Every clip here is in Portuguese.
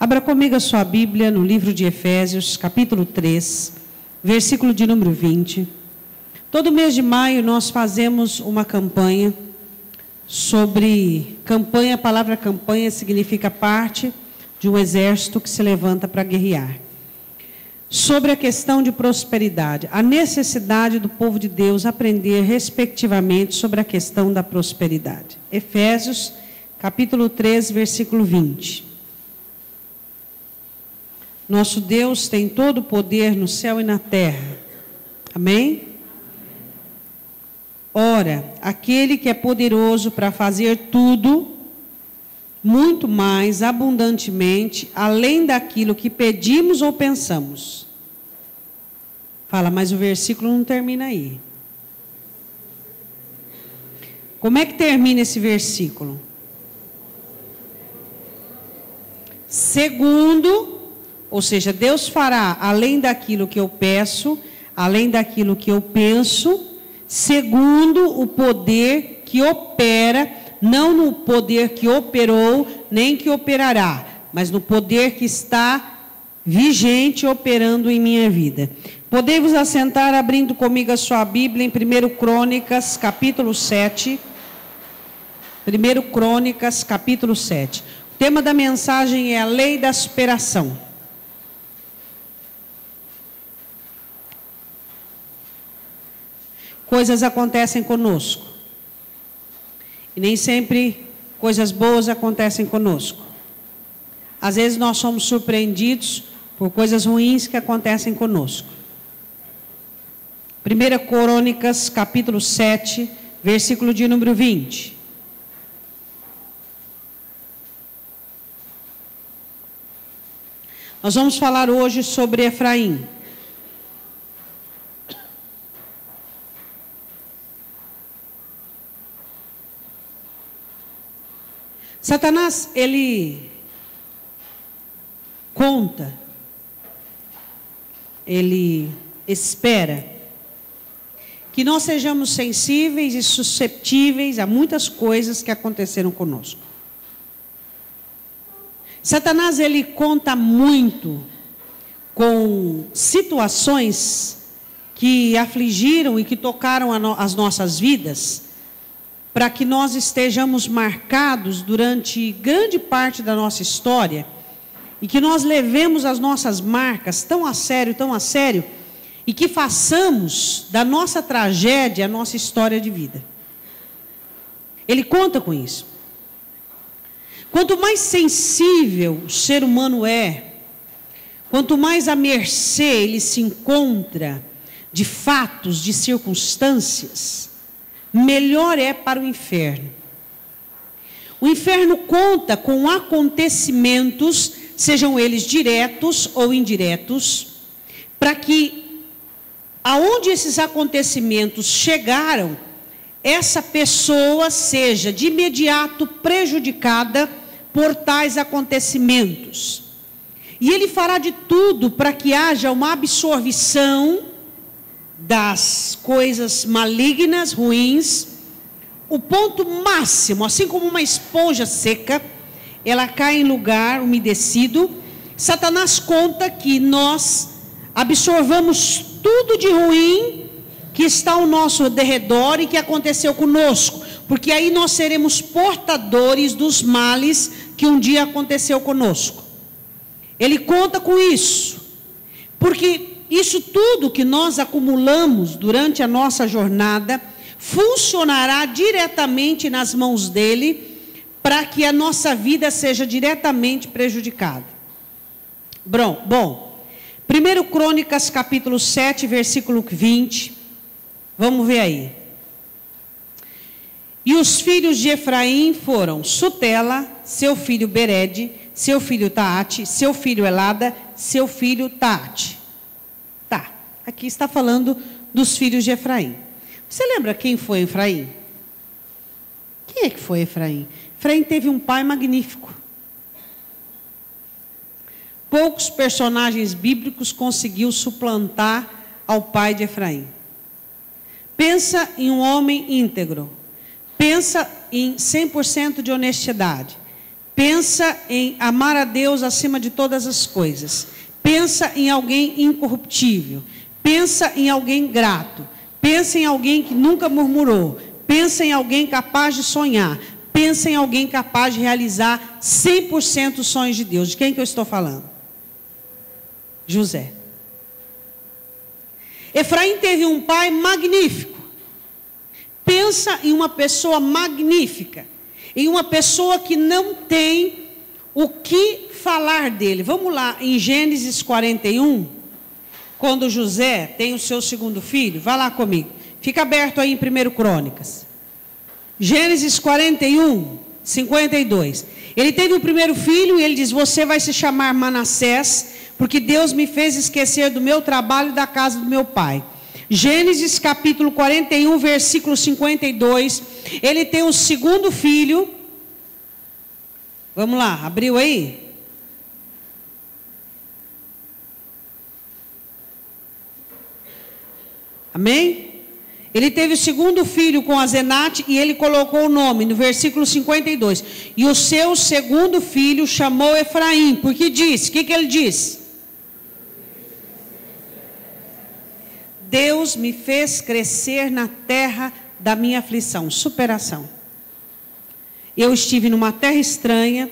Abra comigo a sua Bíblia no livro de Efésios, capítulo 3, versículo de número 20. Todo mês de maio nós fazemos uma campanha sobre campanha. A palavra campanha significa parte de um exército que se levanta para guerrear. Sobre a questão de prosperidade, a necessidade do povo de Deus aprender respectivamente sobre a questão da prosperidade. Efésios, capítulo 3, versículo 20. Nosso Deus tem todo o poder no céu e na terra. Amém? Ora, aquele que é poderoso para fazer tudo, muito mais abundantemente, além daquilo que pedimos ou pensamos. Fala, mas o versículo não termina aí. Como é que termina esse versículo? Segundo, ou seja, Deus fará além daquilo que eu peço, além daquilo que eu penso, segundo o poder que opera, não no poder que operou, nem que operará, mas no poder que está vigente operando em minha vida. Podemos assentar abrindo comigo a sua Bíblia em 1 Crônicas, capítulo 7. 1 Crônicas, capítulo 7. O tema da mensagem é a lei da superação. Coisas acontecem conosco. E nem sempre coisas boas acontecem conosco. Às vezes nós somos surpreendidos por coisas ruins que acontecem conosco. 1 Crônicas, capítulo 7, versículo de número 20. Nós vamos falar hoje sobre Efraim. Satanás, ele conta, ele espera que nós sejamos sensíveis e susceptíveis a muitas coisas que aconteceram conosco. Satanás, ele conta muito com situações que afligiram e que tocaram as nossas vidas, para que nós estejamos marcados durante grande parte da nossa história e que nós levemos as nossas marcas tão a sério, e que façamos da nossa tragédia a nossa história de vida. Ele conta com isso. Quanto mais sensível o ser humano é, quanto mais à mercê ele se encontra de fatos, de circunstâncias, melhor é para o inferno. O inferno conta com acontecimentos, sejam eles diretos ou indiretos, para que, aonde esses acontecimentos chegaram, essa pessoa seja de imediato prejudicada por tais acontecimentos. E ele fará de tudo para que haja uma absorção das coisas malignas, ruins. O ponto máximo, assim como uma esponja seca, ela cai em lugar umedecido. Satanás conta que nós absorvamos tudo de ruim que está ao nosso derredor e que aconteceu conosco, porque aí nós seremos portadores dos males que um dia aconteceu conosco. Ele conta com isso, porque isso tudo que nós acumulamos durante a nossa jornada funcionará diretamente nas mãos dele para que a nossa vida seja diretamente prejudicada. Bom, 1 Crônicas capítulo 7, versículo 20, vamos ver aí. E os filhos de Efraim foram Sutela, seu filho Bered, seu filho Taate, seu filho Elada, seu filho Taate. Aqui está falando dos filhos de Efraim. Você lembra quem foi Efraim? Quem é que foi Efraim? Efraim teve um pai magnífico. Poucos personagens bíblicos conseguiu suplantar ao pai de Efraim. Pensa em um homem íntegro. Pensa em 100% de honestidade. Pensa em amar a Deus acima de todas as coisas. Pensa em alguém incorruptível. Pensa em alguém grato. Pensa em alguém que nunca murmurou. Pensa em alguém capaz de sonhar. Pensa em alguém capaz de realizar 100% os sonhos de Deus. De quem que eu estou falando? José. Efraim teve um pai magnífico. Pensa em uma pessoa magnífica. Em uma pessoa que não tem o que falar dele. Vamos lá, em Gênesis 41, quando José tem o seu segundo filho. Vá lá comigo. Fica aberto aí em 1 Crônicas. Gênesis 41, 52. Ele teve o primeiro filho e ele diz: você vai se chamar Manassés, porque Deus me fez esquecer do meu trabalho e da casa do meu pai. Gênesis capítulo 41, versículo 52. Ele tem o segundo filho. Vamos lá, abriu aí? Amém? Ele teve o segundo filho com Azenate e ele colocou o nome no versículo 52. E o seu segundo filho chamou Efraim, porque disse, o que ele disse? Deus me fez crescer na terra da minha aflição, superação. Eu estive numa terra estranha,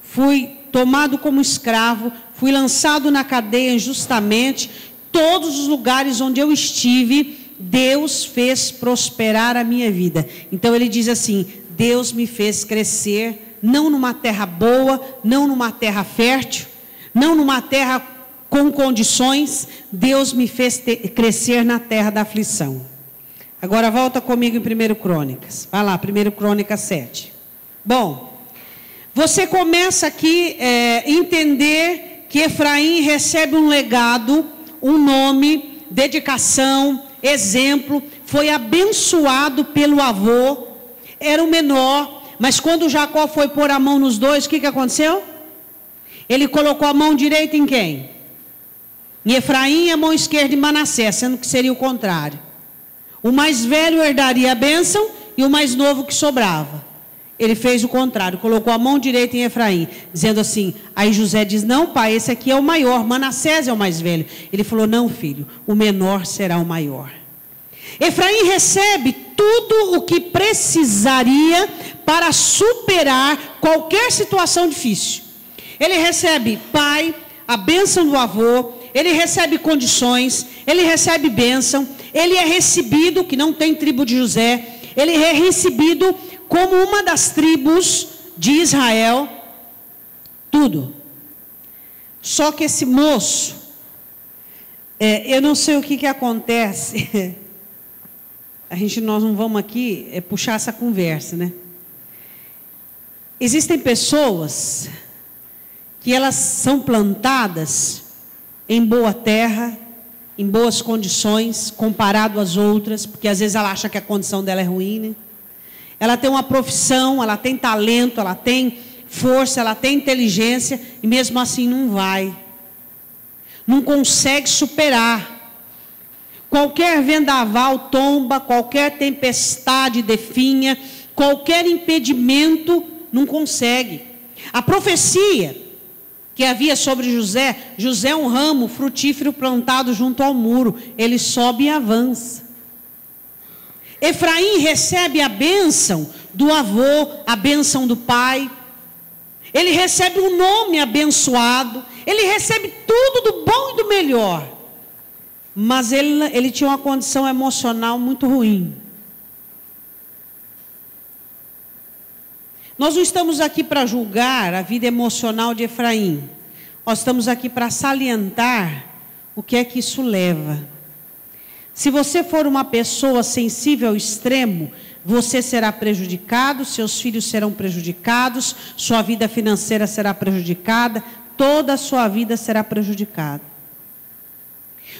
fui tomado como escravo, fui lançado na cadeia injustamente. Todos os lugares onde eu estive, Deus fez prosperar a minha vida. Então ele diz assim: Deus me fez crescer, não numa terra boa, não numa terra fértil, não numa terra com condições. Deus me fez crescer na terra da aflição. Agora volta comigo em 1 Crônicas. Vai lá, 1 Crônicas 7. Bom, você começa aqui entender que Efraim recebe um legado, um nome, dedicação, exemplo. Foi abençoado pelo avô. Era o menor, mas quando Jacó foi pôr a mão nos dois, o que aconteceu? Ele colocou a mão direita em quem? Em Efraim e a mão esquerda em Manassés, sendo que seria o contrário. O mais velho herdaria a bênção e o mais novo que sobrava. Ele fez o contrário, colocou a mão direita em Efraim, dizendo assim. Aí José diz: não, pai, esse aqui é o maior, Manassés é o mais velho. Ele falou: não, filho, o menor será o maior. Efraim recebe tudo o que precisaria para superar qualquer situação difícil. Ele recebe pai, a bênção do avô, ele recebe condições, ele recebe bênção, ele é recebido, que não tem tribo de José, ele é recebido como uma das tribos de Israel, tudo. Só que esse moço, eu não sei o que acontece, nós não vamos aqui puxar essa conversa, né? Existem pessoas que elas são plantadas em boa terra, em boas condições, comparado às outras, porque às vezes ela acha que a condição dela é ruim, né? Ela tem uma profissão, ela tem talento, ela tem força, ela tem inteligência, e mesmo assim não vai. Não consegue superar. Qualquer vendaval tomba, qualquer tempestade definha, qualquer impedimento, não consegue. A profecia que havia sobre José é um ramo frutífero plantado junto ao muro, ele sobe e avança. Efraim recebe a bênção do avô, a bênção do pai, ele recebe um nome abençoado, ele recebe tudo do bom e do melhor, mas ele tinha uma condição emocional muito ruim. Nós não estamos aqui para julgar a vida emocional de Efraim. Nós estamos aqui para salientar o que é que isso leva. Se você for uma pessoa sensível ao extremo, você será prejudicado, seus filhos serão prejudicados, sua vida financeira será prejudicada, toda a sua vida será prejudicada.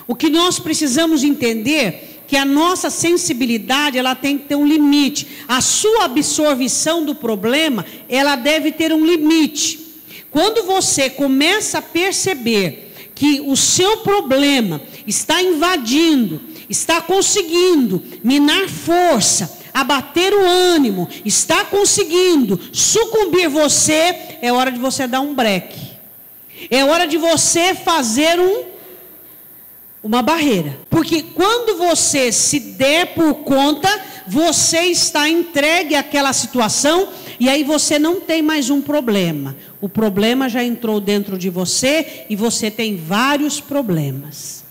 O que nós precisamos entender que a nossa sensibilidade, ela tem que ter um limite. A sua absorção do problema, ela deve ter um limite. Quando você começa a perceber que o seu problema está invadindo, está conseguindo minar força, abater o ânimo, está conseguindo sucumbir você, é hora de você dar um breque. É hora de você fazer uma barreira. Porque quando você se der por conta, você está entregue àquela situação e aí você não tem mais um problema. O problema já entrou dentro de você e você tem vários problemas.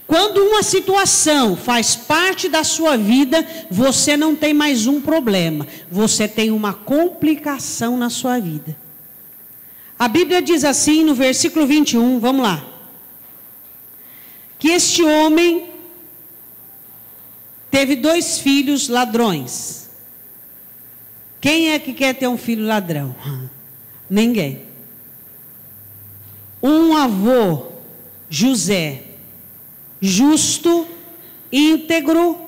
Quando uma situação faz parte da sua vida, você não tem mais um problema. Você tem uma complicação na sua vida. A Bíblia diz assim no versículo 21, vamos lá. Que este homem teve 2 filhos ladrões. Quem é que quer ter um filho ladrão? Ninguém. Um avô, José, justo, íntegro,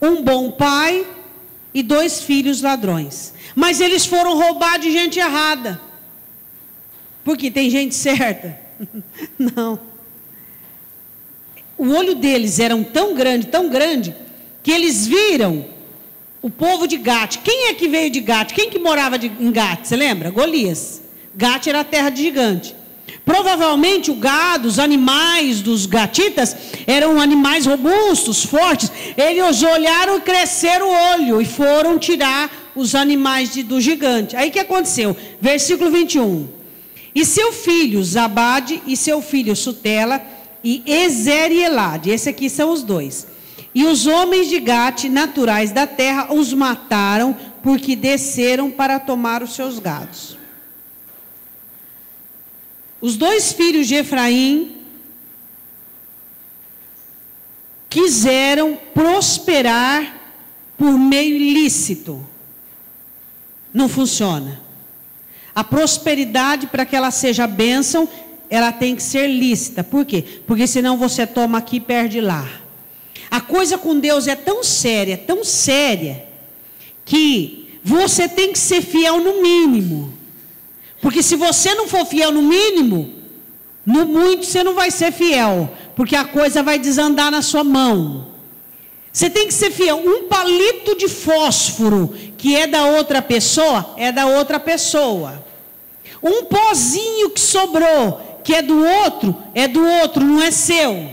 um bom pai e 2 filhos ladrões. Mas eles foram roubar de gente errada. Porque tem gente certa? Não. O olho deles era tão grande, que eles viram o povo de Gate. Quem é que veio de Gate? Quem que morava em Gate? Você lembra? Golias. Gate era a terra de gigante. Provavelmente o gado, os animais dos gatitas, eram animais robustos, fortes. Eles olharam e cresceram o olho e foram tirar os animais do gigante. Aí o que aconteceu? Versículo 21. E seu filho Zabade e seu filho Sutela e Ezerielade, esse aqui são os 2. E os homens de Gate, naturais da terra, os mataram, porque desceram para tomar os seus gados. Os 2 filhos de Efraim quiseram prosperar por meio ilícito. Não funciona. A prosperidade, para que ela seja bênção, ela tem que ser lícita. Por quê? Porque senão você toma aqui e perde lá. A coisa com Deus é tão séria, que você tem que ser fiel no mínimo. Porque se você não for fiel no mínimo, no muito você não vai ser fiel. Porque a coisa vai desandar na sua mão. Você tem que ser fiel. Um palito de fósforo que é da outra pessoa, é da outra pessoa. Um pozinho que sobrou, que é do outro, não é seu.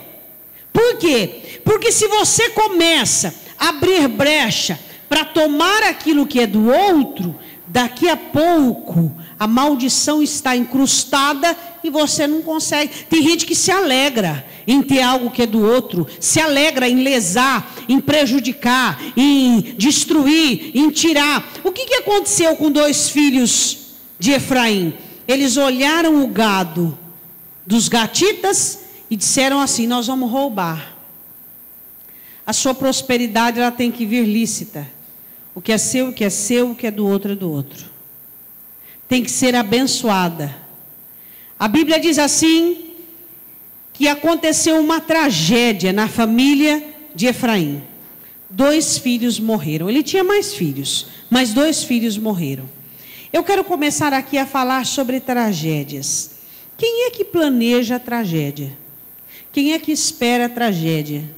Por quê? Porque se você começa a abrir brecha para tomar aquilo que é do outro, daqui a pouco a maldição está incrustada e você não consegue. Tem gente que se alegra em ter algo que é do outro, se alegra em lesar, em prejudicar, em destruir, em tirar. O que aconteceu com 2 filhos de Efraim? Eles olharam o gado dos gatitas e disseram assim: nós vamos roubar. A sua prosperidade, ela tem que vir lícita. O que é seu, o que é seu, o que é do outro é do outro. Tem que ser abençoada. A Bíblia diz assim, que aconteceu uma tragédia na família de Efraim. 2 filhos morreram. Ele tinha mais filhos, mas 2 filhos morreram. Eu quero começar aqui a falar sobre tragédias. Quem é que planeja a tragédia? Quem é que espera a tragédia?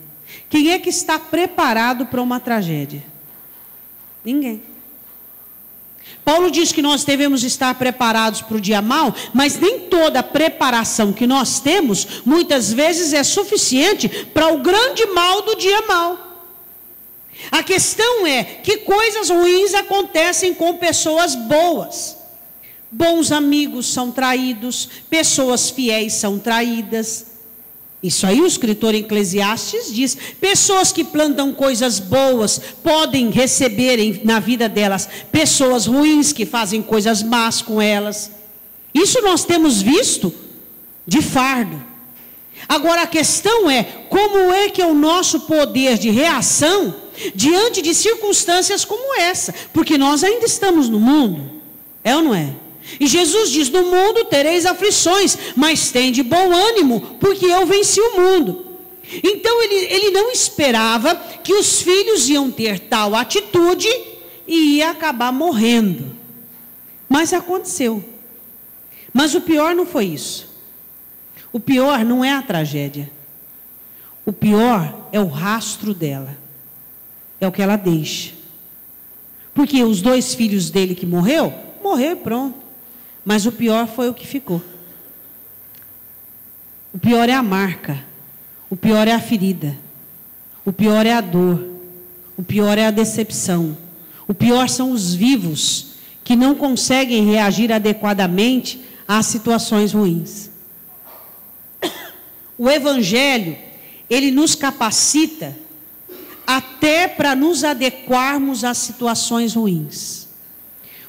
Quem é que está preparado para uma tragédia? Ninguém. Paulo diz que nós devemos estar preparados para o dia mau, mas nem toda a preparação que nós temos, muitas vezes é suficiente para o grande mal do dia mau. A questão é que coisas ruins acontecem com pessoas boas. Bons amigos são traídos, pessoas fiéis são traídas. Isso aí o escritor Eclesiastes diz. Pessoas que plantam coisas boas podem receber na vida delas pessoas ruins que fazem coisas más com elas. Isso nós temos visto de fardo. Agora a questão é, como é que é o nosso poder de reação diante de circunstâncias como essa? Porque nós ainda estamos no mundo, é ou não é? E Jesus diz, no mundo tereis aflições, mas tende bom ânimo, porque eu venci o mundo. Então ele não esperava que os filhos iam ter tal atitude e ia acabar morrendo. Mas aconteceu. Mas o pior não foi isso. O pior não é a tragédia. O pior é o rastro dela. é o que ela deixa. Porque os 2 filhos dele que morreu e pronto. Mas o pior foi o que ficou. O pior é a marca. O pior é a ferida. O pior é a dor. O pior é a decepção. O pior são os vivos que não conseguem reagir adequadamente às situações ruins. O Evangelho, ele nos capacita até para nos adequarmos às situações ruins.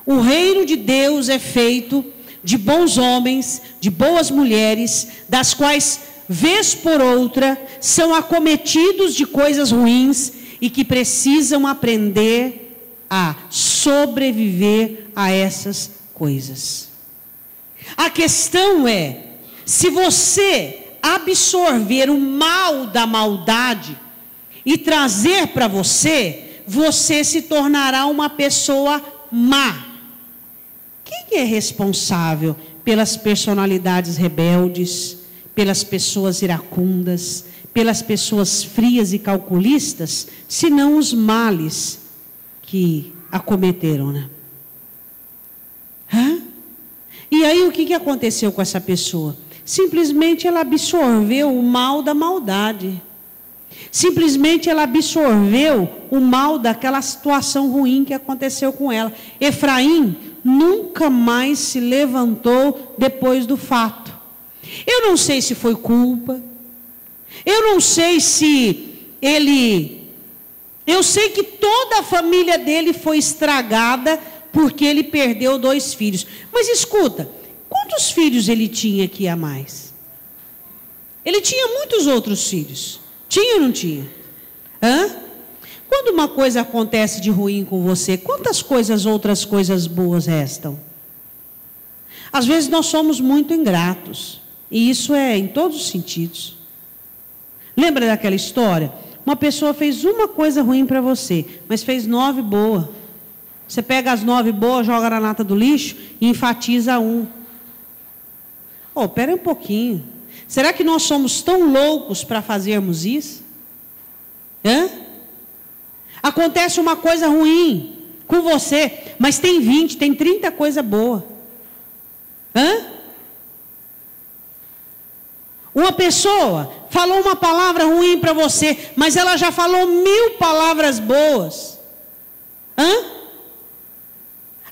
O reino de Deus é feito de bons homens, de boas mulheres, das quais, vez por outra, são acometidos de coisas ruins e que precisam aprender a sobreviver a essas coisas. A questão é, se você absorver o mal da maldade e trazer para você, você se tornará uma pessoa má. Quem é responsável pelas personalidades rebeldes, pelas pessoas iracundas, pelas pessoas frias e calculistas, senão os males que acometeram, né? E aí o que aconteceu com essa pessoa? Simplesmente ela absorveu o mal da maldade. Simplesmente ela absorveu o mal daquela situação ruim que aconteceu com ela. Efraim nunca mais se levantou depois do fato. Eu não sei se foi culpa. Eu não sei se ele... Eu sei que toda a família dele foi estragada porque ele perdeu 2 filhos. Mas escuta, quantos filhos ele tinha aqui a mais? Ele tinha muitos outros filhos. Tinha ou não tinha? Quando uma coisa acontece de ruim com você, quantas outras coisas boas restam? Às vezes nós somos muito ingratos. E isso é em todos os sentidos. Lembra daquela história? Uma pessoa fez uma coisa ruim para você, mas fez 9 boas. Você pega as 9 boas, joga na lata do lixo e enfatiza 1. Pera um pouquinho. Será que nós somos tão loucos para fazermos isso? Acontece uma coisa ruim com você, mas tem 20, tem 30 coisas boas. Uma pessoa falou uma palavra ruim para você, mas ela já falou 1000 palavras boas.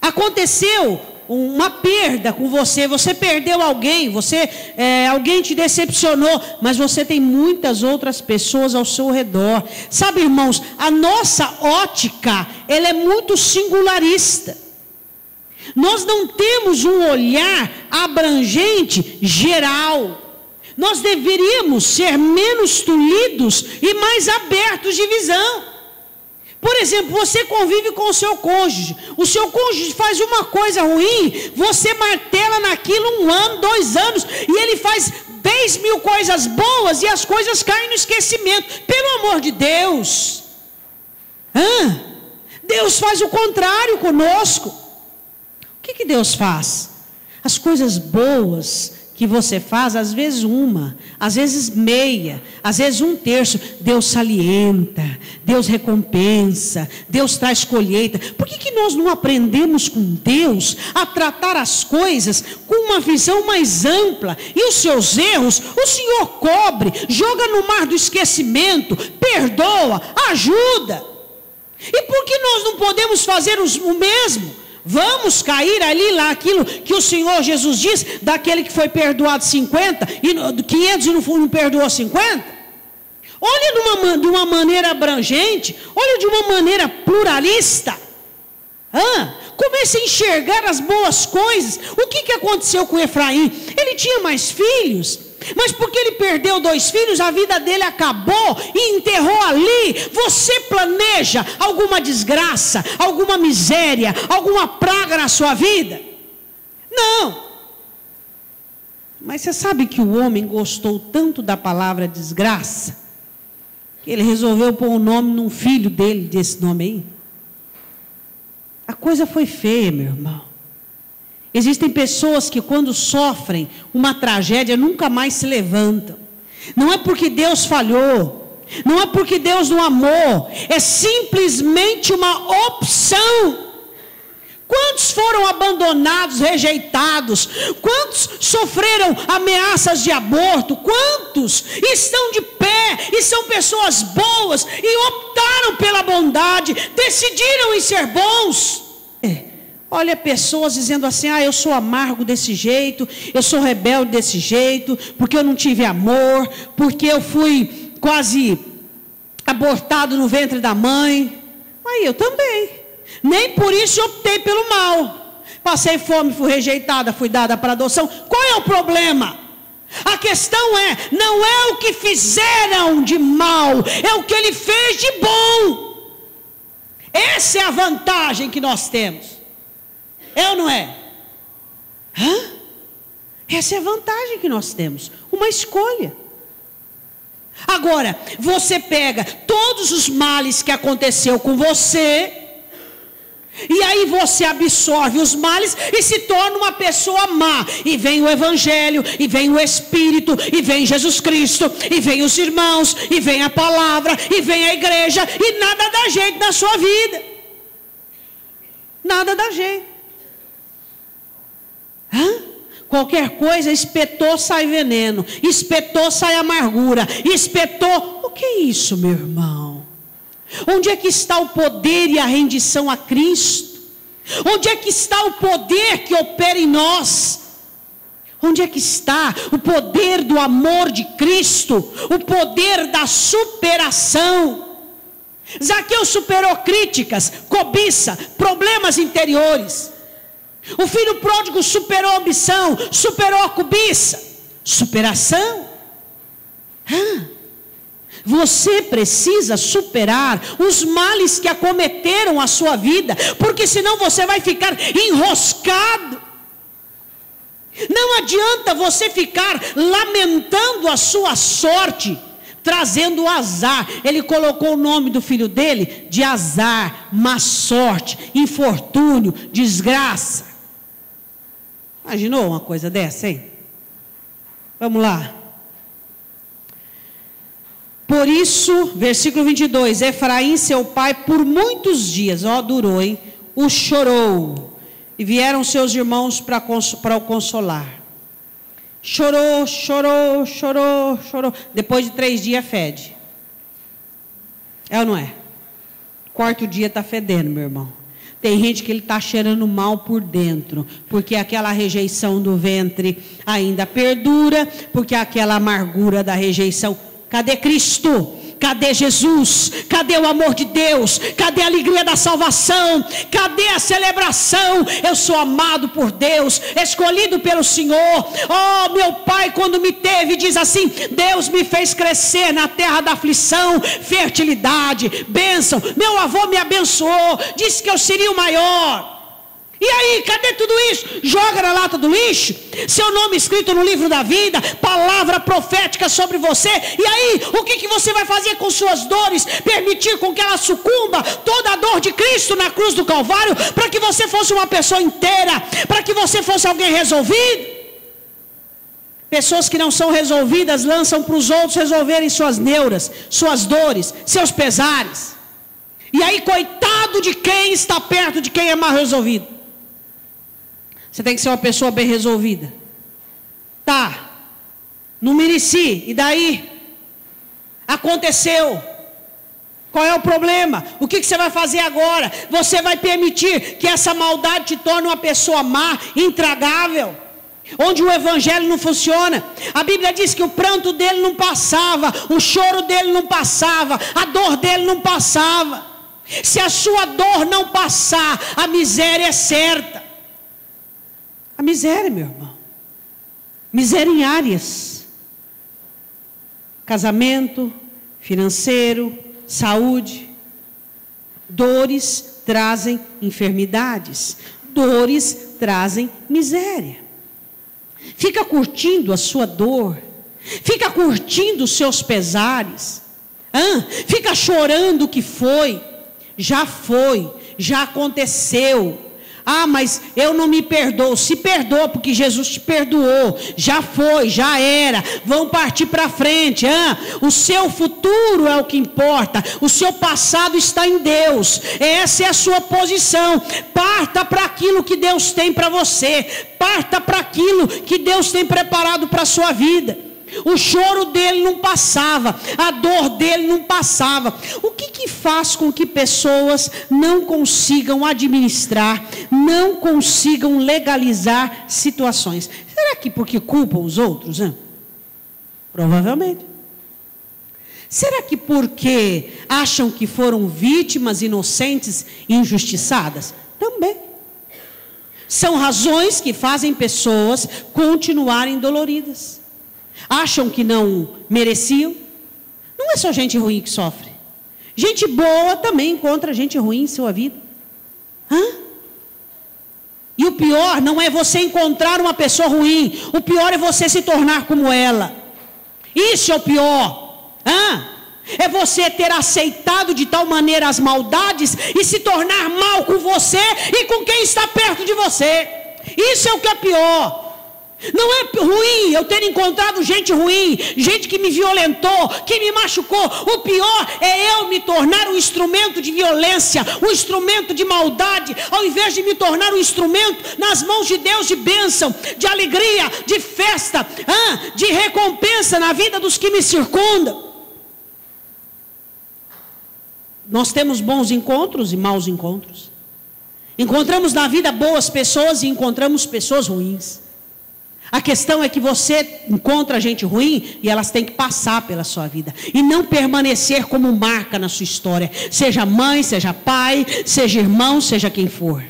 Aconteceu uma perda com você, você perdeu alguém, alguém te decepcionou, mas você tem muitas outras pessoas ao seu redor. Sabe, irmãos, a nossa ótica, ela é muito singularista. Nós não temos um olhar abrangente, geral. Nós deveríamos ser menos tolhidos e mais abertos de visão. Por exemplo, você convive com o seu cônjuge faz uma coisa ruim, você martela naquilo 1 ano, 2 anos, e ele faz 10.000 coisas boas e as coisas caem no esquecimento. Pelo amor de Deus! Deus faz o contrário conosco. O que Deus faz? As coisas boas que você faz, às vezes 1, às vezes meia, às vezes 1/3, Deus salienta, Deus recompensa, Deus traz colheita. Por que nós não aprendemos com Deus a tratar as coisas com uma visão mais ampla? E os seus erros, o Senhor cobre, joga no mar do esquecimento, perdoa, ajuda. E por que nós não podemos fazer o mesmo? Vamos cair ali lá aquilo que o Senhor Jesus diz, daquele que foi perdoado 50 e 500 e não perdoou 50? Olha de uma maneira abrangente, olha de uma maneira pluralista. Comece a enxergar as boas coisas. O que aconteceu com Efraim? Ele tinha mais filhos, mas porque ele perdeu 2 filhos, a vida dele acabou e enterrou ali. Você planeja alguma desgraça, alguma miséria, alguma praga na sua vida? Não. Mas você sabe que o homem gostou tanto da palavra desgraça, que ele resolveu pôr o nome num filho dele, desse nome aí. A coisa foi feia, meu irmão. Existem pessoas que quando sofrem uma tragédia nunca mais se levantam. Não é porque Deus falhou, Não é porque Deus não amou, é simplesmente uma opção. Quantos foram abandonados, rejeitados? Quantos sofreram ameaças de aborto? Quantos estão de pé e são pessoas boas e optaram pela bondade, decidiram em ser bons? Olha pessoas dizendo assim: eu sou amargo desse jeito, eu sou rebelde desse jeito, porque eu não tive amor, porque eu fui quase abortado no ventre da mãe. Aí eu também. Nem por isso eu optei pelo mal. Passei fome, fui rejeitada, fui dada para adoção. Qual é o problema? A questão não é o que fizeram de mal, é o que ele fez de bom. Essa é a vantagem que nós temos. É ou não é? Essa é a vantagem que nós temos. Uma escolha. Agora, você pega todos os males que aconteceu com você, e aí você absorve os males e se torna uma pessoa má. E vem o Evangelho, e vem o Espírito, e vem Jesus Cristo, e vem os irmãos, e vem a palavra, e vem a igreja, e nada dá jeito na sua vida. Nada dá jeito. Qualquer coisa, espetou, sai veneno. Espetou, sai amargura. Espetou, o que é isso, meu irmão? Onde é que está o poder e a rendição a Cristo? Onde é que está o poder que opera em nós? Onde é que está o poder do amor de Cristo? O poder da superação? Zaqueu superou críticas, cobiça, problemas interiores. O filho pródigo superou a ambição, superou a cobiça. Superação. Você precisa superar os males que acometeram a sua vida, porque senão você vai ficar enroscado. Não adianta você ficar lamentando a sua sorte, trazendo azar. Ele colocou o nome do filho dele de azar, má sorte, infortúnio, desgraça. Imaginou uma coisa dessa, hein? Vamos lá. Por isso, versículo 22, Efraim, seu pai, por muitos dias, durou, hein? O chorou. E vieram seus irmãos para o consolar. Chorou, chorou, chorou, chorou. Depois de 3 dias fede. É ou não é? 4º dia está fedendo, meu irmão. Tem gente que ele está cheirando mal por dentro, porque aquela rejeição do ventre ainda perdura, porque aquela amargura da rejeição. Cadê Cristo? Cadê Jesus? Cadê o amor de Deus? Cadê a alegria da salvação? Cadê a celebração? Eu sou amado por Deus, escolhido pelo Senhor. Oh, meu pai, quando me teve, diz assim: Deus me fez crescer na terra da aflição, fertilidade, bênção. Meu avô me abençoou, disse que eu seria o maior. E aí, cadê tudo isso? Joga na lata do lixo. Seu nome escrito no livro da vida, palavra profética sobre você. E aí, o que você vai fazer com suas dores? Permitir com que ela sucumba toda a dor de Cristo na cruz do Calvário, para que você fosse uma pessoa inteira, para que você fosse alguém resolvido? Pessoas que não são resolvidas lançam para os outros resolverem suas neuras, suas dores, seus pesares. E aí, coitado de quem está perto de quem é mal resolvido. Você tem que ser uma pessoa bem resolvida. Tá, não mereci, e daí? Aconteceu. Qual é o problema? O que você vai fazer agora? Você vai permitir que essa maldade te torne uma pessoa má, intragável, onde o evangelho não funciona? A Bíblia diz que o pranto dele não passava, o choro dele não passava, a dor dele não passava. Se a sua dor não passar, a miséria é certa. A miséria, meu irmão. Miséria em áreas: casamento, financeiro, saúde. Dores trazem enfermidades. Dores trazem miséria. Fica curtindo a sua dor. Fica curtindo os seus pesares. Fica chorando o que foi. Já aconteceu. Ah, mas eu não me perdoo. Se perdoa, porque Jesus te perdoou. Já foi, já era. Vão partir para frente. O seu futuro é o que importa. O seu passado está em Deus. Essa é a sua posição. Parta para aquilo que Deus tem para você. Parta para aquilo que Deus tem preparado para a sua vida. O choro dele não passava, a dor dele não passava. O que faz com que pessoas não consigam administrar, não consigam legalizar situações? Será que porque culpam os outros? Provavelmente. Será que porque acham que foram vítimas inocentes e injustiçadas? Também. São razões que fazem pessoas continuarem doloridas. Acham que não mereciam. Não é só gente ruim que sofre. Gente boa também encontra gente ruim em sua vida. E o pior não é você encontrar uma pessoa ruim. O pior é você se tornar como ela. Isso é o pior. É você ter aceitado de tal maneira as maldades e se tornar mal com você e com quem está perto de você. Isso é o que é pior. Não é ruim eu ter encontrado gente ruim, gente que me violentou, que me machucou. O pior é eu me tornar um instrumento de violência, um instrumento de maldade, ao invés de me tornar um instrumento nas mãos de Deus de bênção, de alegria, de festa, de recompensa na vida dos que me circundam. Nós temos bons encontros e maus encontros. Encontramos na vida boas pessoas e encontramos pessoas ruins. A questão é que você encontra gente ruim e elas têm que passar pela sua vida e não permanecer como marca na sua história. Seja mãe, seja pai, seja irmão, seja quem for.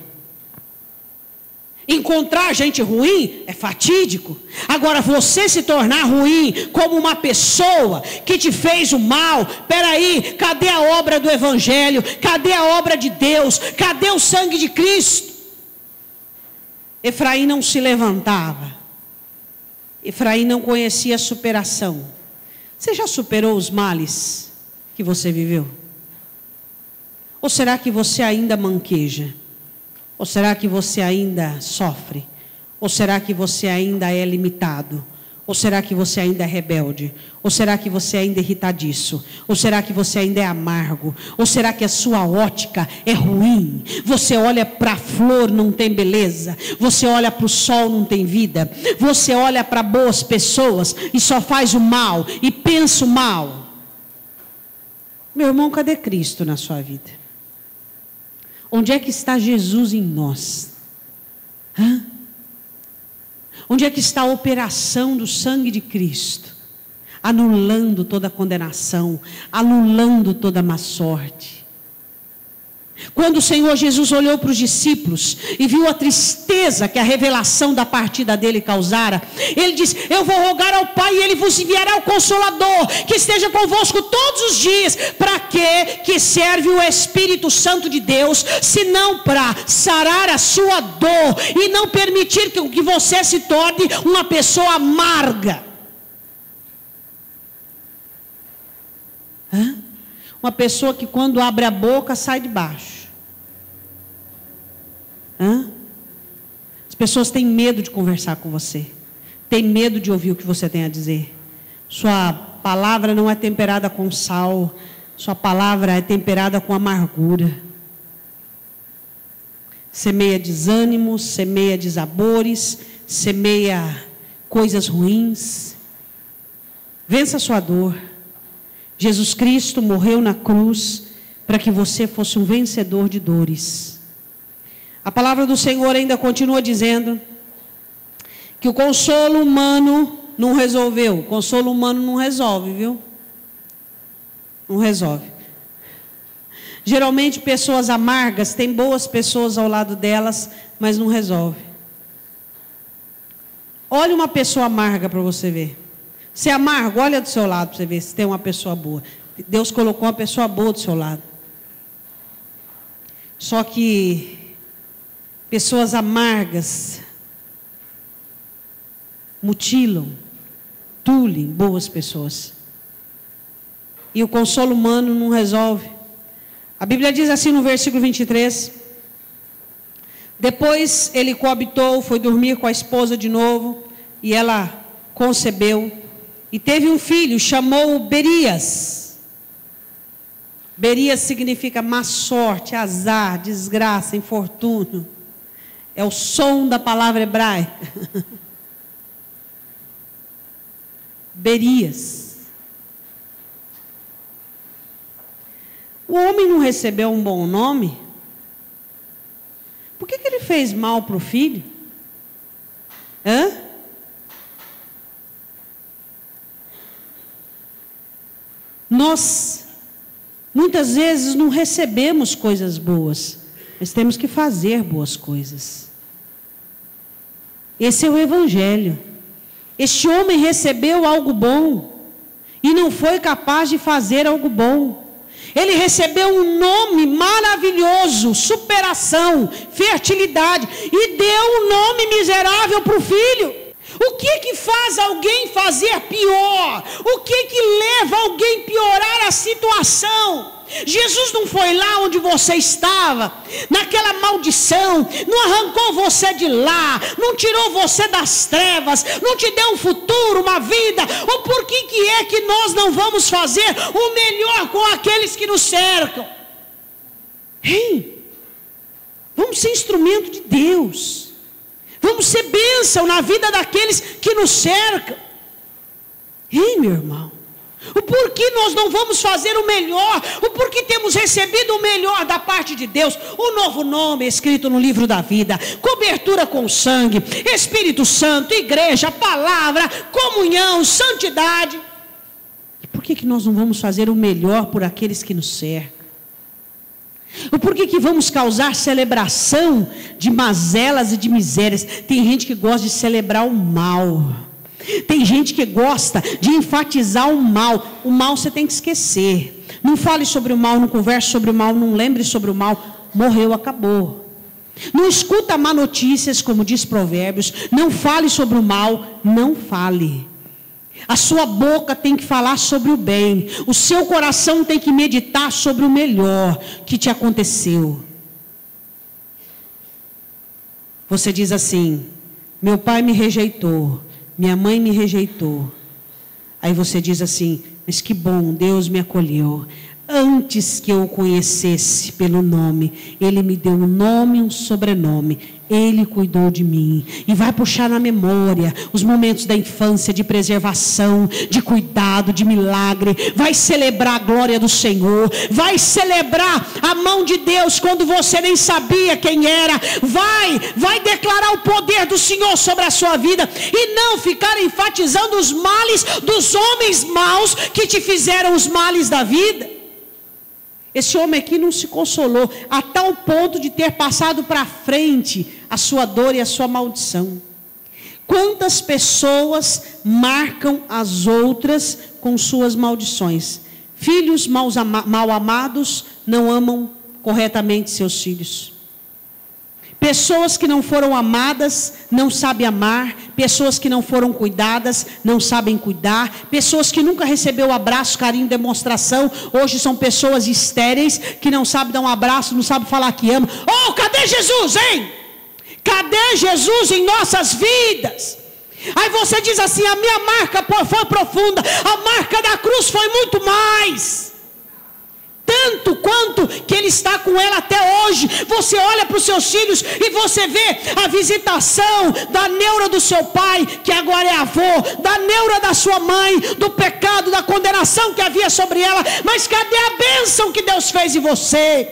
Encontrar gente ruim é fatídico. Agora, você se tornar ruim como uma pessoa que te fez o mal, peraí, cadê a obra do Evangelho? Cadê a obra de Deus? Cadê o sangue de Cristo? Efraim não se levantava. Efraim não conhecia a superação. Você já superou os males que você viveu? Ou será que você ainda manqueja? Ou será que você ainda sofre? Ou será que você ainda é limitado? Ou será que você ainda é rebelde? Ou será que você ainda é irritadiço? Ou será que você ainda é amargo? Ou será que a sua ótica é ruim? Você olha para a flor, não tem beleza. Você olha para o sol, não tem vida. Você olha para boas pessoas e só faz o mal e pensa o mal. Meu irmão, cadê Cristo na sua vida? Onde é que está Jesus em nós? Onde é que está a operação do sangue de Cristo? Anulando toda condenação, anulando toda má sorte. Quando o Senhor Jesus olhou para os discípulos e viu a tristeza que a revelação da partida dele causara, ele disse: eu vou rogar ao Pai e ele vos enviará o Consolador, que esteja convosco todos os dias. Para que serve o Espírito Santo de Deus, senão para sarar a sua dor e não permitir que você se torne uma pessoa amarga. Uma pessoa que quando abre a boca sai de baixo. As pessoas têm medo de conversar com você. Têm medo de ouvir o que você tem a dizer. Sua palavra não é temperada com sal. Sua palavra é temperada com amargura. Semeia desânimo, semeia desabores, semeia coisas ruins. Vença a sua dor. Jesus Cristo morreu na cruz para que você fosse um vencedor de dores. A palavra do Senhor ainda continua dizendo que o consolo humano não resolveu. O consolo humano não resolve, viu? Não resolve. Geralmente pessoas amargas têm boas pessoas ao lado delas, mas não resolve. Olha uma pessoa amarga para você ver. Se é amargo, olha do seu lado para você ver se tem uma pessoa boa. Deus colocou uma pessoa boa do seu lado. Só que pessoas amargas mutilam, tulem boas pessoas. E o consolo humano não resolve. A Bíblia diz assim no versículo 23: Depois ele coabitou, foi dormir com a esposa de novo, e ela concebeu, e teve um filho, chamou-o Berias. Berias significa má sorte, azar, desgraça, infortúnio. É o som da palavra hebraica. Berias. O homem não recebeu um bom nome? Por que ele fez mal para o filho? Nós, muitas vezes, não recebemos coisas boas, mas temos que fazer boas coisas. Esse é o Evangelho. Este homem recebeu algo bom e não foi capaz de fazer algo bom. Ele recebeu um nome maravilhoso, superação, fertilidade, e deu um nome miserável para o filho. O que faz alguém fazer pior? O que leva alguém a piorar a situação? Jesus não foi lá onde você estava, naquela maldição, não arrancou você de lá, não tirou você das trevas, não te deu um futuro, uma vida. Ou por que é que nós não vamos fazer o melhor com aqueles que nos cercam? Vamos ser instrumento de Deus, vamos ser bênção na vida daqueles que nos cercam. Meu irmão, o porquê nós não vamos fazer o melhor? O porquê temos recebido o melhor da parte de Deus? O novo nome escrito no livro da vida, cobertura com sangue, Espírito Santo, igreja, palavra, comunhão, santidade. E por que nós não vamos fazer o melhor por aqueles que nos cercam? O porquê que vamos causar celebração de mazelas e de misérias? Tem gente que gosta de celebrar o mal. Tem gente que gosta de enfatizar o mal. O mal você tem que esquecer. Não fale sobre o mal, não converse sobre o mal, não lembre sobre o mal. Morreu, acabou. Não escuta má notícias, como diz Provérbios. Não fale sobre o mal, não fale. A sua boca tem que falar sobre o bem. O seu coração tem que meditar sobre o melhor que te aconteceu. Você diz assim: meu pai me rejeitou, minha mãe me rejeitou. Aí você diz assim: mas que bom, Deus me acolheu. Antes que eu o conhecesse pelo nome, Ele me deu um nome e um sobrenome. Ele cuidou de mim. E vai puxar na memória os momentos da infância, de preservação, de cuidado, de milagre. Vai celebrar a glória do Senhor. Vai celebrar a mão de Deus quando você nem sabia quem era. Vai declarar o poder do Senhor sobre a sua vida. E não ficar enfatizando os males dos homens maus que te fizeram os males da vida. Esse homem aqui não se consolou a tal ponto de ter passado para frente a sua dor e a sua maldição. Quantas pessoas marcam as outras com suas maldições? Filhos mal amados não amam corretamente seus filhos. Pessoas que não foram amadas não sabem amar. Pessoas que não foram cuidadas não sabem cuidar. Pessoas que nunca recebeu abraço, carinho, demonstração, hoje são pessoas estéreis que não sabem dar um abraço, não sabem falar que ama. Oh, cadê Jesus, hein? Cadê Jesus em nossas vidas? Aí você diz assim: a minha marca foi profunda, a marca da cruz foi muito mais. Tanto quanto que Ele está com ela até hoje. Você olha para os seus filhos e você vê a visitação da neura do seu pai, que agora é avô, da neura da sua mãe, do pecado, da condenação que havia sobre ela. Mas cadê a bênção que Deus fez em você?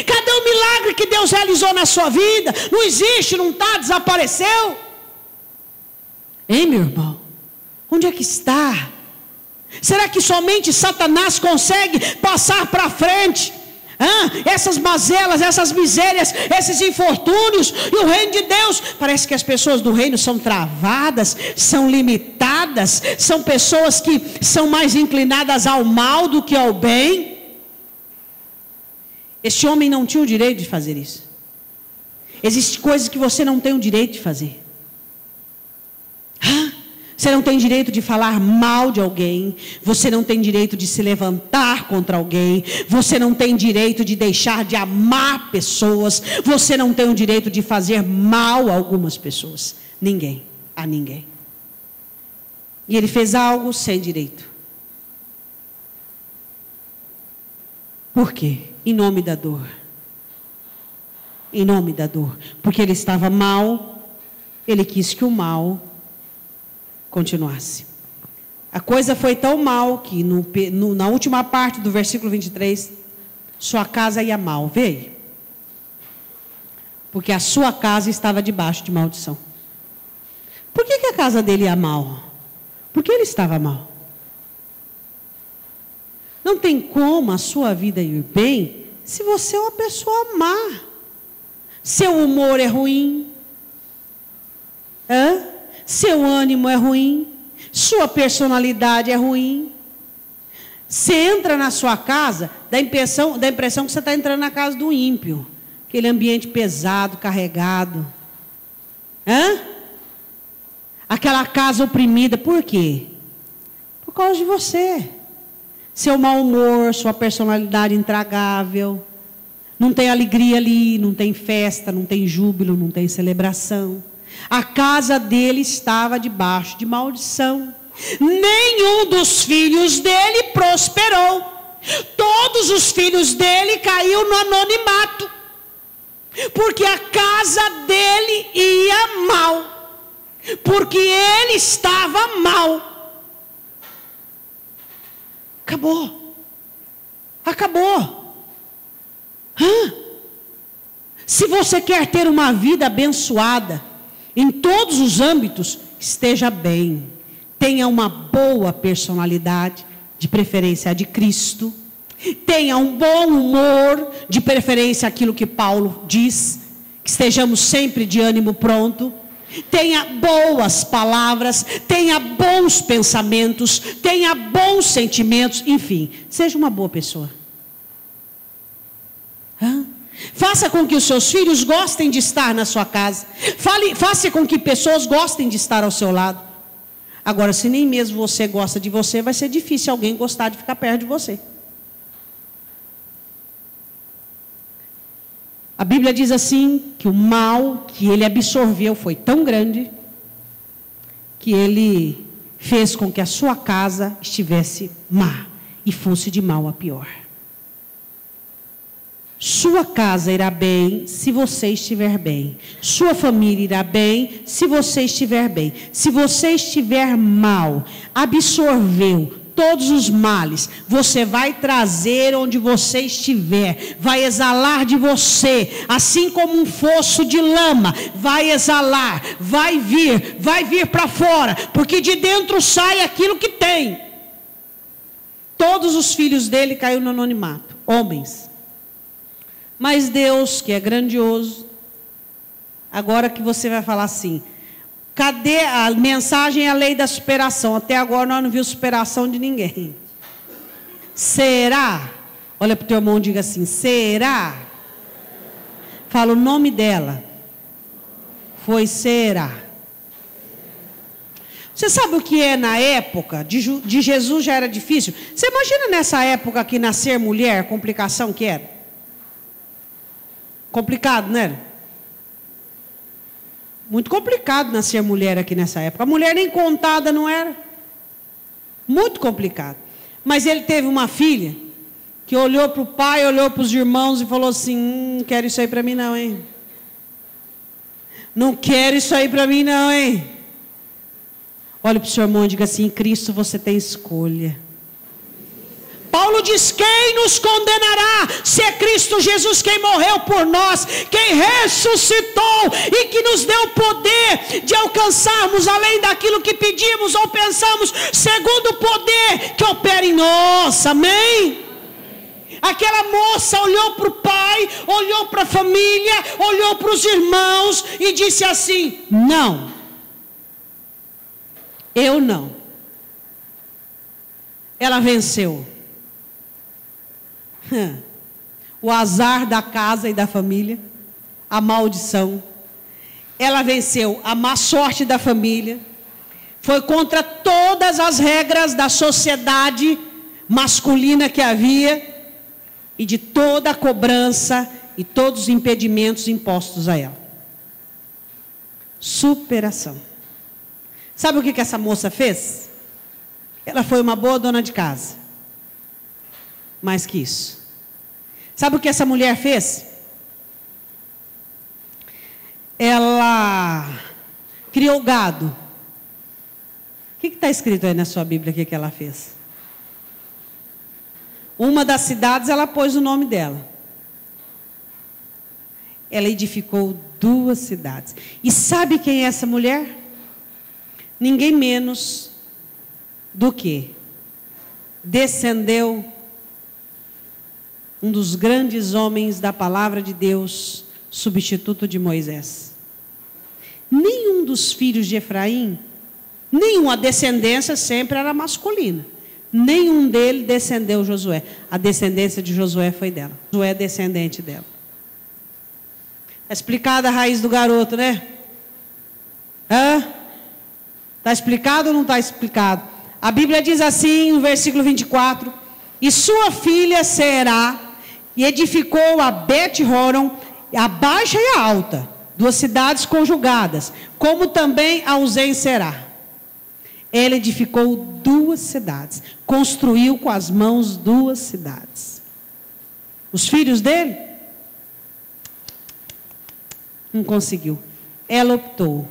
Cadê o milagre que Deus realizou na sua vida? Não existe, não está, desapareceu. Hein, meu irmão? Onde é que está? Será que somente Satanás consegue passar para frente essas mazelas, essas misérias, esses infortúnios? E o reino de Deus, parece que as pessoas do reino são travadas, são limitadas, são pessoas que são mais inclinadas ao mal do que ao bem. Este homem não tinha o direito de fazer isso. Existem coisas que você não tem o direito de fazer. Você não tem direito de falar mal de alguém. Você não tem direito de se levantar contra alguém. Você não tem direito de deixar de amar pessoas. Você não tem o direito de fazer mal a algumas pessoas. Ninguém, a ninguém. E ele fez algo sem direito. Por quê? Em nome da dor. Em nome da dor. Porque ele estava mal, ele quis que o mal continuasse. A coisa foi tão mal que na última parte do versículo 23, sua casa ia mal. Veio. Porque a sua casa estava debaixo de maldição. Por que a casa dele ia mal? Porque ele estava mal. Não tem como a sua vida ir bem se você é uma pessoa má. Seu humor é ruim. Seu ânimo é ruim. Sua personalidade é ruim. Você entra na sua casa, dá a impressão que você está entrando na casa do ímpio. Aquele ambiente pesado, carregado. Aquela casa oprimida. Por quê? Por causa de você. Seu mau humor, sua personalidade intragável. Não tem alegria ali, não tem festa, não tem júbilo, não tem celebração. A casa dele estava debaixo de maldição. Nenhum dos filhos dele prosperou. Todos os filhos dele caíram no anonimato. Porque a casa dele ia mal. Porque ele estava mal. Acabou. Acabou. Se você quer ter uma vida abençoada, em todos os âmbitos, esteja bem. Tenha uma boa personalidade, de preferência a de Cristo. Tenha um bom humor, de preferência aquilo que Paulo diz. Que estejamos sempre de ânimo pronto. Tenha boas palavras, tenha bons pensamentos, tenha bons sentimentos, enfim, seja uma boa pessoa. Faça com que os seus filhos gostem de estar na sua casa. Faça com que pessoas gostem de estar ao seu lado. Agora, se nem mesmo você gosta de você, vai ser difícil alguém gostar de ficar perto de você. A Bíblia diz assim, que o mal que ele absorveu foi tão grande, que ele fez com que a sua casa estivesse má, e fosse de mal a pior. Sua casa irá bem, se você estiver bem. Sua família irá bem, se você estiver bem. Se você estiver mal, absorveu todos os males, você vai trazer onde você estiver, vai exalar de você, assim como um fosso de lama, vai exalar, vai vir para fora, porque de dentro sai aquilo que tem. Todos os filhos dele caíram no anonimato, homens. Mas Deus, que é grandioso, agora que você vai falar assim, cadê a mensagem, a lei da superação? Até agora nós não vimos superação de ninguém. Será? Olha para o teu irmão e diga assim, será? Fala o nome dela. Foi Será. Você sabe o que é na época de Jesus já era difícil? Você imagina nessa época que nascer mulher, complicação que era? Complicado, né? Muito complicado nascer mulher aqui nessa época. A mulher nem contada não era. Muito complicado. Mas ele teve uma filha que olhou para o pai, olhou para os irmãos e falou assim, não quero isso aí para mim não, hein? Não quero isso aí para mim não, hein? Olha para o seu irmão e diga assim, em Cristo você tem escolha. Paulo diz, quem nos condenará? Se é Cristo Jesus quem morreu por nós, quem ressuscitou e que nos deu o poder de alcançarmos além daquilo que pedimos ou pensamos, segundo o poder que opera em nós, amém? Aquela moça olhou para o pai, olhou para a família, olhou para os irmãos e disse assim, não, eu não. Ela venceu. O azar da casa e da família, a maldição. Ela venceu a má sorte da família, Foi contra todas as regras da sociedade masculina que havia e de toda a cobrança e todos os impedimentos impostos a ela. Superação. Sabe o que essa moça fez? Ela foi uma boa dona de casa. Mais que isso. Sabe o que essa mulher fez? Ela criou gado. O que está escrito aí na sua Bíblia? O que ela fez? Uma das cidades ela pôs o nome dela. Ela edificou 2 cidades. E sabe quem é essa mulher? Ninguém menos do que descendeu um dos grandes homens da palavra de Deus, substituto de Moisés. Nenhum dos filhos de Efraim, nenhuma descendência sempre era masculina. Nenhum deles descendeu Josué. A descendência de Josué foi dela. Josué é descendente dela. Está explicada a raiz do garoto, né? Está explicado ou não está explicado? A Bíblia diz assim, no versículo 24: e sua filha Será, e edificou a Bet-Horon, a baixa e a alta, 2 cidades conjugadas, como também a Uzem Será. Ela edificou 2 cidades, construiu com as mãos 2 cidades. Os filhos dele? Não conseguiu. Ela optou.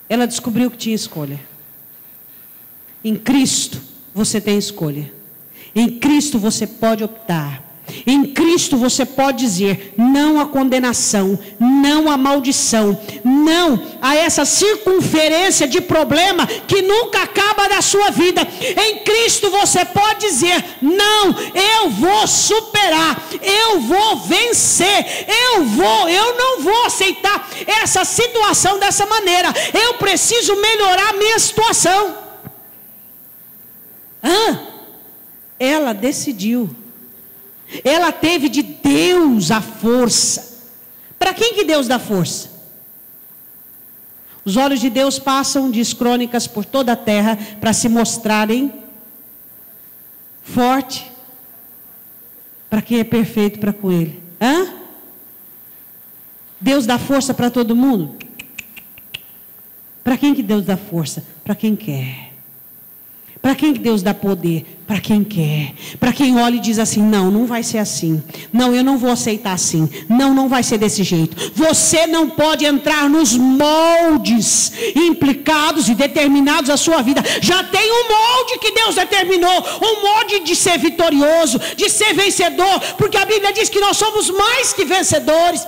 Ela descobriu que tinha escolha. Em Cristo você tem escolha. Em Cristo você pode optar. Em Cristo você pode dizer não à condenação, não à maldição, não a essa circunferência de problema que nunca acaba na sua vida. Em Cristo você pode dizer não, eu vou superar, eu vou vencer, eu não vou aceitar essa situação dessa maneira. Eu preciso melhorar a minha situação. Ela decidiu. Ela teve de Deus a força. Para quem que Deus dá força? Os olhos de Deus passam, diz Crônicas, por toda a terra para se mostrarem forte para quem é perfeito para com Ele. Deus dá força para todo mundo? Para quem que Deus dá força? Para quem quer. Para quem que Deus dá poder? Para quem quer. Para quem olha e diz assim, não, não vai ser assim. Não, eu não vou aceitar assim. Não, não vai ser desse jeito. Você não pode entrar nos moldes implicados e determinados à sua vida. Já tem um molde que Deus determinou. Um molde de ser vitorioso, de ser vencedor. Porque a Bíblia diz que nós somos mais que vencedores.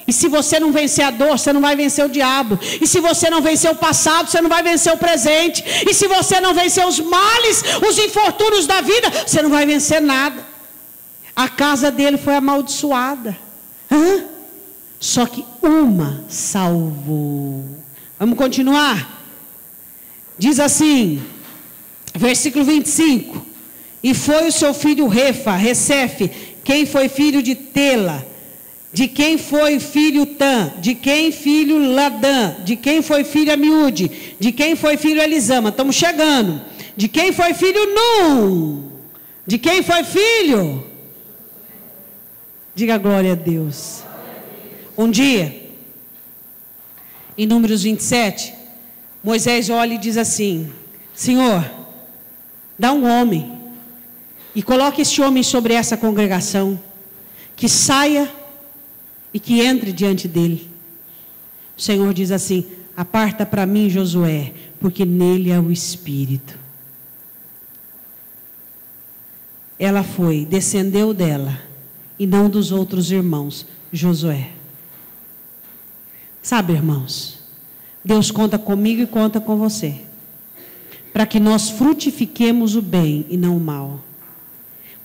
E se você não vencer a dor, você não vai vencer o diabo. E se você não vencer o passado, você não vai vencer o presente. E se você não vencer os males, os infortúnios da vida, você não vai vencer nada. A casa dele foi amaldiçoada. Só que uma salvou. Vamos continuar? Diz assim, versículo 25. E foi o seu filho Resefe, quem foi filho de Tela. De quem foi filho Tam, de quem filho Ladã, de quem foi filho Amiúde, de quem foi filho Elisama. Estamos chegando. De quem foi filho Num, de quem foi filho? Diga glória a Deus. Um dia, em Números 27, Moisés olha e diz assim, Senhor, dá um homem, e coloque este homem sobre essa congregação, que saia e que entre diante dele. O Senhor diz assim, aparta para mim Josué, porque nele é o Espírito. Ela foi, descendeu dela, e não dos outros irmãos, Josué. Sabe, irmãos, Deus conta comigo e conta com você, para que nós frutifiquemos o bem e não o mal.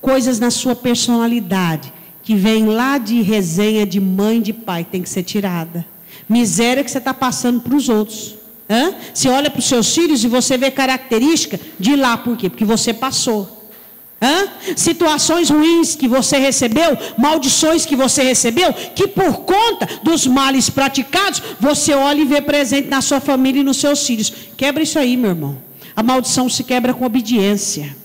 Coisas na sua personalidade, que vem lá de resenha de mãe e de pai, tem que ser tirada. Miséria que você está passando para os outros. Você olha para os seus filhos e você vê característica de lá. Por quê? Porque você passou. Situações ruins que você recebeu, maldições que você recebeu, que por conta dos males praticados, você olha e vê presente na sua família e nos seus filhos. Quebra isso aí, meu irmão. A maldição se quebra com obediência.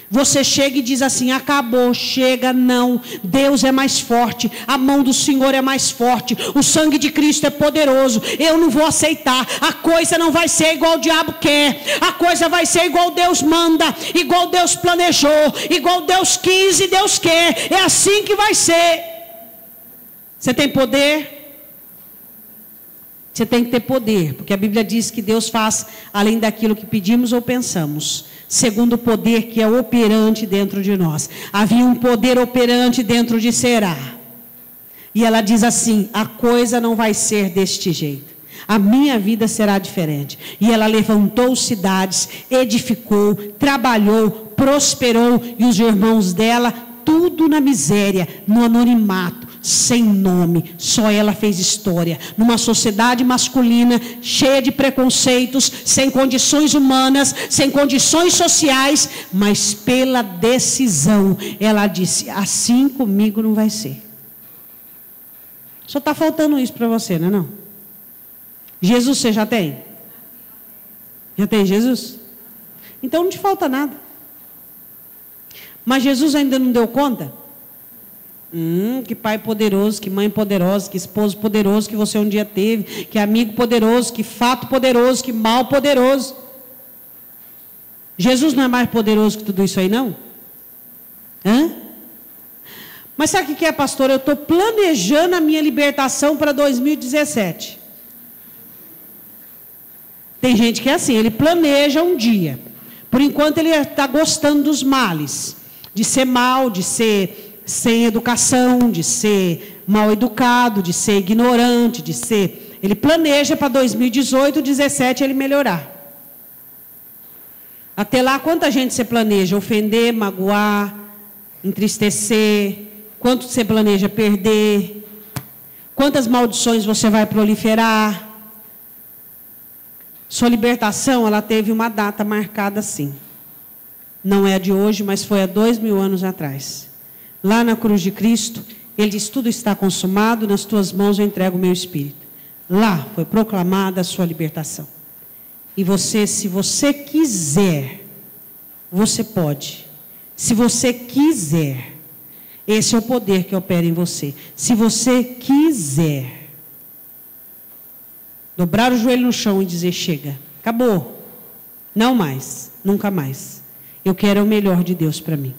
Você chega e diz assim: acabou, chega, não. Deus é mais forte, a mão do Senhor é mais forte, o sangue de Cristo é poderoso. Eu não vou aceitar, a coisa não vai ser igual o diabo quer, a coisa vai ser igual Deus manda, igual Deus planejou, igual Deus quis e Deus quer. É assim que vai ser. Você tem poder? Você tem que ter poder, porque a Bíblia diz que Deus faz além daquilo que pedimos ou pensamos, segundo o poder que é operante dentro de nós. Havia um poder operante dentro de Será. E ela diz assim: a coisa não vai ser deste jeito. A minha vida será diferente. E ela levantou cidades, edificou, trabalhou, prosperou. E os irmãos dela, tudo na miséria, no anonimato, sem nome. Só ela fez história. Numa sociedade masculina, cheia de preconceitos, sem condições humanas, sem condições sociais. Mas pela decisão, ela disse: assim comigo não vai ser. Só está faltando isso para você, não é não? Jesus você já tem? Já tem Jesus? Então não te falta nada. Mas Jesus ainda não deu conta? Que pai poderoso, que mãe poderosa, que esposo poderoso que você um dia teve, que amigo poderoso, que fato poderoso, que mal poderoso. Jesus não é mais poderoso que tudo isso aí, não? Mas sabe o que é, pastor? Eu estou planejando a minha libertação para 2017. Tem gente que é assim, ele planeja um dia. Por enquanto ele está gostando dos males. De ser mal, de ser sem educação, de ser mal educado, de ser ignorante, de ser... Ele planeja para 2018, 2017 ele melhorar. Até lá, quanta gente você planeja? Ofender, magoar, entristecer. Quanto você planeja perder? Quantas maldições você vai proliferar? Sua libertação, ela teve uma data marcada assim. Não é a de hoje, mas foi há 2000 anos atrás. Lá na cruz de Cristo, ele diz: tudo está consumado, nas tuas mãos eu entrego o meu espírito. Lá foi proclamada a sua libertação. E você, se você quiser, você pode. Se você quiser, esse é o poder que opera em você. Se você quiser dobrar o joelho no chão e dizer: chega, acabou, não mais, nunca mais. Eu quero o melhor de Deus para mim.